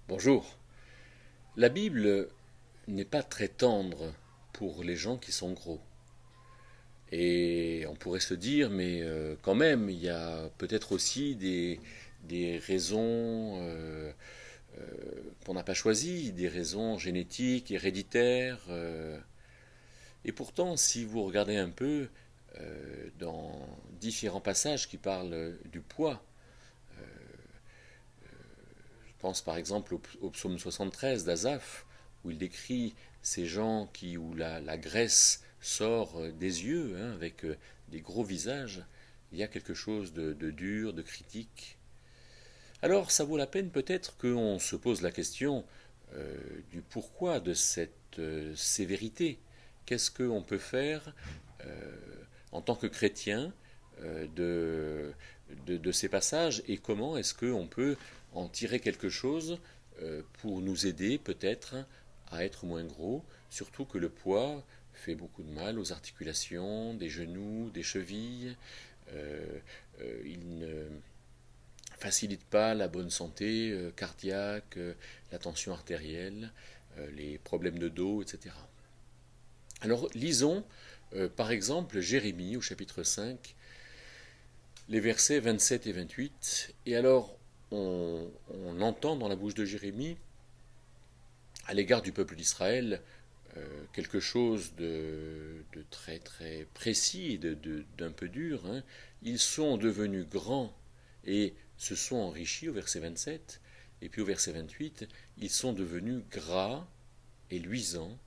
Bonjour. La Bible n'est pas très tendre pour les gens qui sont gros. Et on pourrait se dire, mais quand même, il y a peut-être aussi des raisons euh, qu'on n'a pas choisies, des raisons génétiques, héréditaires. Et pourtant, si vous regardez un peu dans différents passages qui parlent du poids, je pense par exemple au psaume 73 d'Asaph, où il décrit ces gens où la graisse sort des yeux, hein, avec des gros visages. Il y a quelque chose de dur, de critique. Alors ça vaut la peine peut-être qu'on se pose la question du pourquoi de cette sévérité. Qu'est-ce qu'on peut faire euh, en tant que chrétien de ces passages, et comment est-ce qu'on peut en tirer quelque chose pour nous aider peut-être à être moins gros, surtout que le poids fait beaucoup de mal aux articulations, des genoux, des chevilles. Euh, il ne facilite pas la bonne santé cardiaque, la tension artérielle, les problèmes de dos, etc. Alors lisons par exemple Jérémie au chapitre 5, les versets 27 et 28. Et alors on entend dans la bouche de Jérémie, à l'égard du peuple d'Israël, quelque chose de très très précis et d'un peu dur. Hein. Ils sont devenus grands et se sont enrichis au verset 27. Et puis au verset 28, ils sont devenus gras et luisants.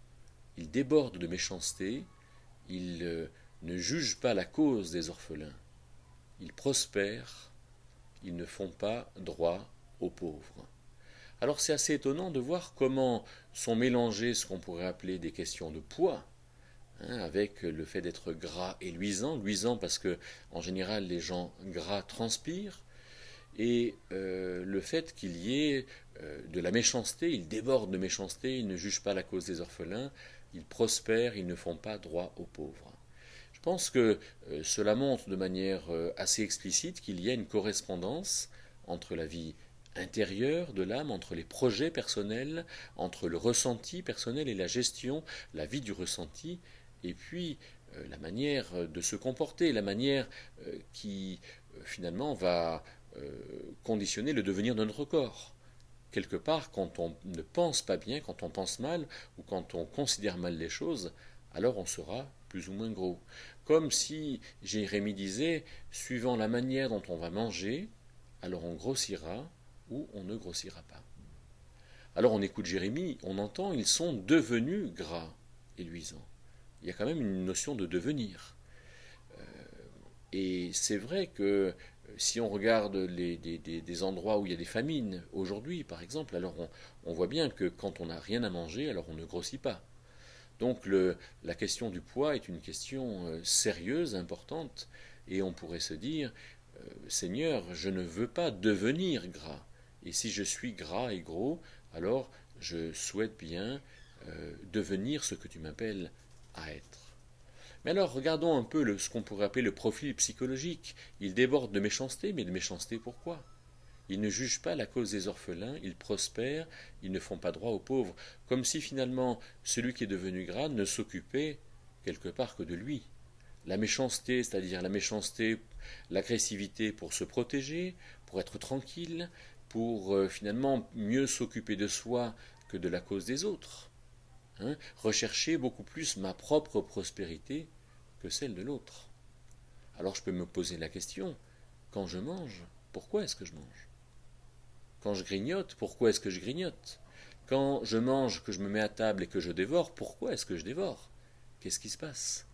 Ils débordent de méchanceté. Ils ne jugent pas la cause des orphelins. Ils prospèrent. Ils ne font pas droit aux pauvres. Alors c'est assez étonnant de voir comment sont mélangées ce qu'on pourrait appeler des questions de poids, hein, avec le fait d'être gras et luisant. Luisant parce que en général les gens gras transpirent, et le fait qu'il y ait de la méchanceté. Ils débordent de méchanceté, ils ne jugent pas la cause des orphelins, ils prospèrent, ils ne font pas droit aux pauvres. Je pense que cela montre de manière assez explicite qu'il y a une correspondance entre la vie intérieure de l'âme, entre les projets personnels, entre le ressenti personnel et la gestion, la vie du ressenti, et puis la manière de se comporter, la manière qui finalement va conditionner le devenir de notre corps. Quelque part, quand on ne pense pas bien, quand on pense mal, ou quand on considère mal les choses, alors on sera plus ou moins gros. Comme si Jérémie disait, suivant la manière dont on va manger, alors on grossira ou on ne grossira pas. Alors on écoute Jérémie, on entend, ils sont devenus gras et luisants. Il y a quand même une notion de devenir. Et c'est vrai que si on regarde des endroits où il y a des famines, aujourd'hui par exemple, alors on voit bien que quand on n'a rien à manger, alors on ne grossit pas. Donc la question du poids est une question sérieuse, importante, et on pourrait se dire, Seigneur, je ne veux pas devenir gras. Et si je suis gras et gros, alors je souhaite bien devenir ce que tu m'appelles à être. Mais alors, regardons un peu ce qu'on pourrait appeler le profil psychologique. Il déborde de méchanceté, mais de méchanceté pourquoi? Ils ne jugent pas la cause des orphelins, ils prospèrent, ils ne font pas droit aux pauvres, comme si finalement celui qui est devenu gras ne s'occupait quelque part que de lui. La méchanceté, c'est-à-dire la méchanceté, l'agressivité pour se protéger, pour être tranquille, pour finalement mieux s'occuper de soi que de la cause des autres. Hein, rechercher beaucoup plus ma propre prospérité que celle de l'autre. Alors je peux me poser la question, quand je mange, pourquoi est-ce que je mange? Quand je grignote, pourquoi est-ce que je grignote? Quand je mange, que je me mets à table et que je dévore, pourquoi est-ce que je dévore? Qu'est-ce qui se passe?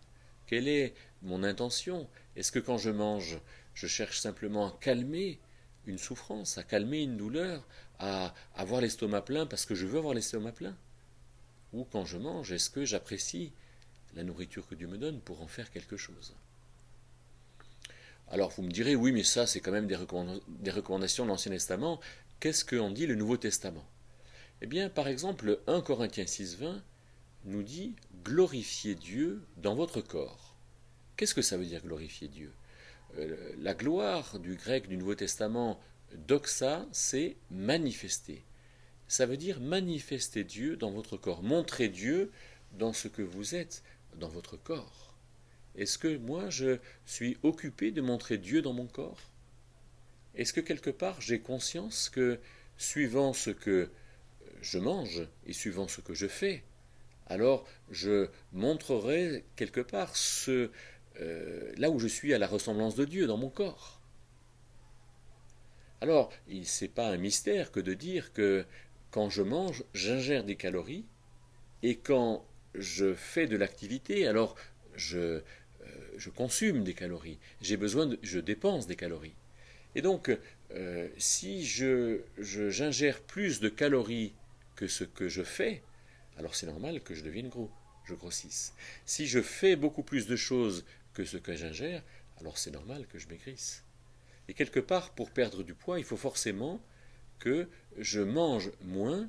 Quelle est mon intention? Est-ce que quand je mange, je cherche simplement à calmer une souffrance, à calmer une douleur, à avoir l'estomac plein parce que je veux avoir l'estomac plein? Ou quand je mange, est-ce que j'apprécie la nourriture que Dieu me donne pour en faire quelque chose? Alors vous me direz, oui, mais ça c'est quand même des recommandations de l'Ancien Testament. Qu'est-ce qu'en dit le Nouveau Testament? Eh bien, par exemple, 1 Corinthiens 6,20 nous dit glorifiez Dieu dans votre corps. Qu'est-ce que ça veut dire glorifier Dieu? La gloire du grec du Nouveau Testament, doxa, c'est manifester. ça veut dire manifester Dieu dans votre corps, montrer Dieu dans ce que vous êtes, dans votre corps. Est-ce que moi je suis occupé de montrer Dieu dans mon corps? Est-ce que quelque part j'ai conscience que suivant ce que je mange et suivant ce que je fais, alors je montrerai quelque part là où je suis à la ressemblance de Dieu dans mon corps. Alors, ce n'est pas un mystère que de dire que quand je mange, j'ingère des calories, et quand je fais de l'activité, alors je consume des calories. Je dépense des calories. Et donc, si j'ingère plus de calories que ce que je fais, alors c'est normal que je devienne gros, je grossisse. Si je fais beaucoup plus de choses que ce que j'ingère, alors c'est normal que je maigrisse. Et quelque part, pour perdre du poids, il faut forcément que je mange moins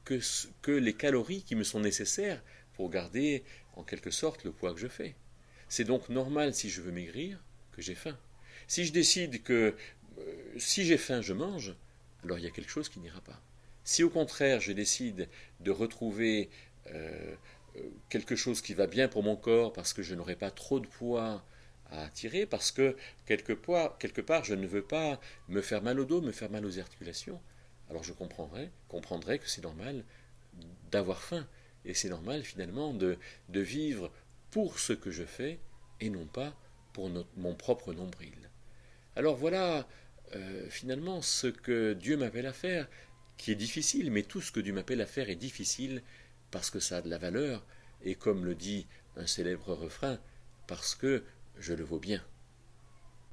que les calories qui me sont nécessaires pour garder en quelque sorte le poids que je fais. C'est donc normal, si je veux maigrir, que j'ai faim. Si je décide que si j'ai faim, je mange, alors il y a quelque chose qui n'ira pas. Si au contraire je décide de retrouver quelque chose qui va bien pour mon corps parce que je n'aurai pas trop de poids à tirer, parce que quelque part je ne veux pas me faire mal au dos, me faire mal aux articulations, alors je comprendrai que c'est normal d'avoir faim. Et c'est normal finalement de vivre pour ce que je fais et non pas pour mon propre nombril. Alors voilà finalement ce que Dieu m'appelle à faire, qui est difficile, mais tout ce que Dieu m'appelle à faire est difficile parce que ça a de la valeur, et comme le dit un célèbre refrain, parce que je le vaux bien.